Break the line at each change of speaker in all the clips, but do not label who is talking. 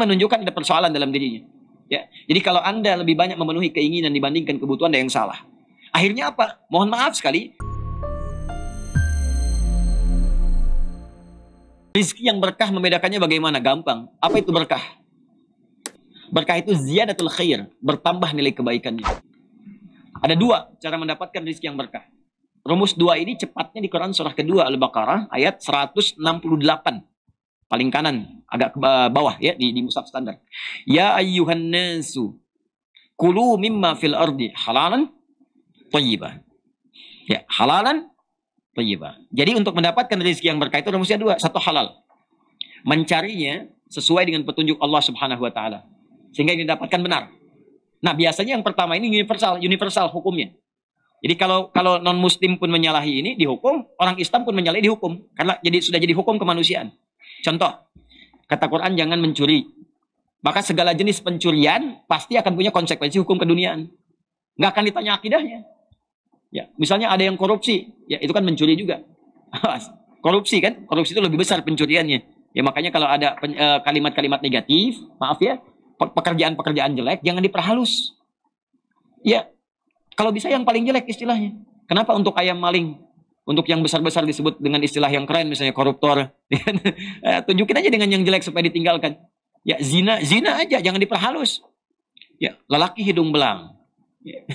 menunjukkan ada persoalan dalam dirinya. Ya. Jadi kalau Anda lebih banyak memenuhi keinginan dibandingkan kebutuhan, ada yang salah. Akhirnya apa? Mohon maaf sekali, rizki yang berkah membedakannya bagaimana? Gampang. Apa itu berkah? Berkah itu ziyadatul khair, bertambah nilai kebaikannya. Ada dua cara mendapatkan rizki yang berkah. Rumus dua ini cepatnya di Quran surah kedua Al-Baqarah ayat 168. Paling kanan, agak ke bawah ya di mushaf standar. Ya ayyuhan nasu kulu mimma fil ardi halalan thayyibah. Ya, halalan thayyibah. Jadi untuk mendapatkan rezeki yang berkah itu rumusnya dua. Satu, halal. Mencarinya sesuai dengan petunjuk Allah Subhanahu wa taala sehingga didapatkan benar. Nah, biasanya yang pertama ini universal hukumnya. Jadi kalau non muslim pun menyalahi ini dihukum, orang Islam pun menyalahi dihukum karena sudah jadi hukum kemanusiaan. Contoh, kata Quran jangan mencuri. Maka segala jenis pencurian pasti akan punya konsekuensi hukum keduniaan. Nggak akan ditanya akidahnya. Ya, misalnya ada yang korupsi, ya itu kan mencuri juga. Korupsi kan, korupsi itu lebih besar pencuriannya. Ya makanya kalau ada kalimat-kalimat negatif, maaf ya, pekerjaan-pekerjaan jelek jangan diperhalus. Ya, kalau bisa yang paling jelek istilahnya. Kenapa untuk ayam maling? Untuk yang besar-besar disebut dengan istilah yang keren, misalnya koruptor. Tunjukin aja dengan yang jelek supaya ditinggalkan. Ya, zina aja, jangan diperhalus. Ya, lelaki hidung belang. Ya.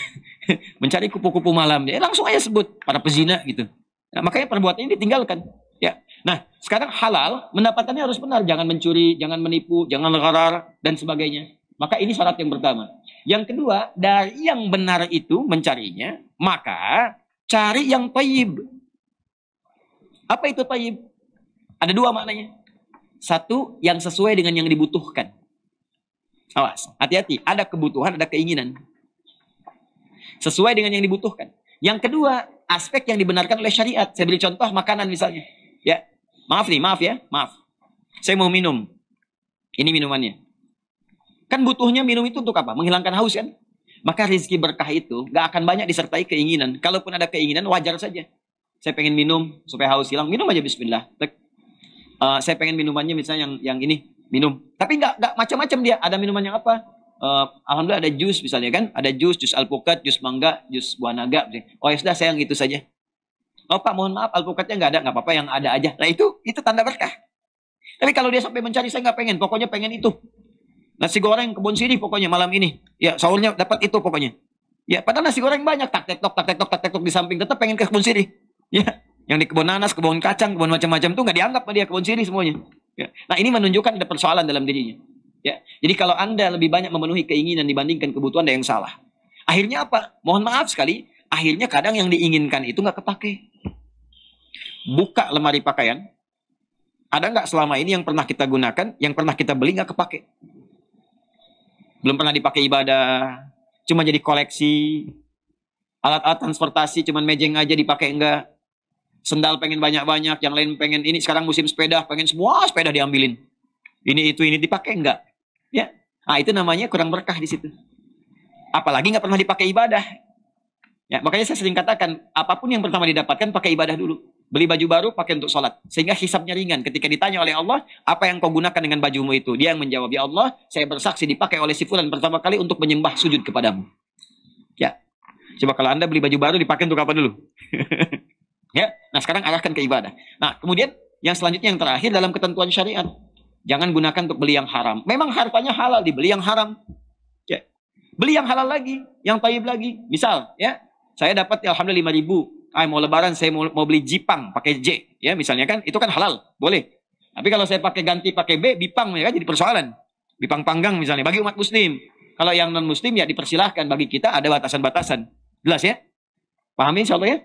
Mencari kupu-kupu malam. Ya, langsung aja sebut para pezina gitu. Nah, makanya perbuatannya ditinggalkan. Ya. Nah, sekarang halal, mendapatkannya harus benar. Jangan mencuri, jangan menipu, jangan gharar, dan sebagainya. Maka ini syarat yang pertama. Yang kedua, dari yang benar itu mencarinya, maka cari yang thayyib. Apa itu thayyib? Ada dua maknanya. Satu, yang sesuai dengan yang dibutuhkan. Awas, hati-hati. Ada kebutuhan, ada keinginan. Sesuai dengan yang dibutuhkan. Yang kedua, aspek yang dibenarkan oleh syariat. Saya beri contoh makanan misalnya. Ya, maaf ya. Saya mau minum. Ini minumannya. Kan butuhnya minum itu untuk apa? Menghilangkan haus kan? Maka rezeki berkah itu gak akan banyak disertai keinginan. Kalaupun ada keinginan, wajar saja. Saya pengen minum supaya haus hilang, minum aja bismillah. Saya pengen minumannya misalnya yang ini, minum. Tapi nggak macam-macam dia. Ada minuman yang apa? Alhamdulillah ada jus misalnya kan. Ada jus alpukat, jus mangga, jus buah naga. Oh ya sudah, saya yang itu saja. Oh Pak, mohon maaf alpukatnya nggak ada. Nggak apa-apa, yang ada aja. Nah itu tanda berkah. Tapi kalau dia sampai mencari, saya nggak pengen. Pokoknya pengen itu. Nasi goreng kebun sirih pokoknya malam ini. Ya sahurnya dapat itu pokoknya. Ya padahal nasi goreng banyak. Tak tek tok di samping. Tetap pengen ke kebun sirih. Ya, yang di kebun nanas, kebun kacang, kebun macam-macam itu nggak dianggap dia kebun sirih semuanya. Ya. Nah ini menunjukkan ada persoalan dalam dirinya. Ya, jadi kalau Anda lebih banyak memenuhi keinginan dibandingkan kebutuhan, ada yang salah. Akhirnya apa? Mohon maaf sekali, akhirnya kadang yang diinginkan itu nggak kepake. Buka lemari pakaian, ada nggak selama ini yang pernah kita gunakan, yang pernah kita beli nggak kepake? Belum pernah dipakai ibadah, cuma jadi koleksi. Alat-alat transportasi cuman mejeng aja dipakai enggak. Sendal pengen banyak-banyak, yang lain pengen ini. Sekarang musim sepeda, pengen semua sepeda diambilin. Ini dipakai enggak? Ya, nah itu namanya kurang berkah di situ. Apalagi nggak pernah dipakai ibadah. Ya, makanya saya sering katakan, apapun yang pertama didapatkan pakai ibadah dulu. Beli baju baru pakai untuk sholat, sehingga hisabnya ringan. Ketika ditanya oleh Allah, apa yang kau gunakan dengan bajumu itu? Dia yang menjawab, ya Allah, saya bersaksi dipakai oleh si fulan pertama kali untuk menyembah sujud kepadamu. Ya, coba kalau Anda beli baju baru dipakai untuk apa dulu? Ya, nah sekarang arahkan ke ibadah. Nah, kemudian yang selanjutnya yang terakhir dalam ketentuan syariat, jangan gunakan untuk beli yang haram. Memang hartanya halal, dibeli yang haram. Ya. Beli yang halal lagi, yang thayyib lagi. Misal, ya, saya dapat alhamdulillah 5.000. Mau lebaran saya mau beli Jipang pakai J, ya misalnya kan, itu kan halal, boleh. Tapi kalau saya ganti pakai B, Bipang ya kan jadi persoalan. Bipang panggang misalnya bagi umat muslim. Kalau yang non muslim ya dipersilahkan, bagi kita ada batasan-batasan. Jelas ya? Pahami insyaallah ya?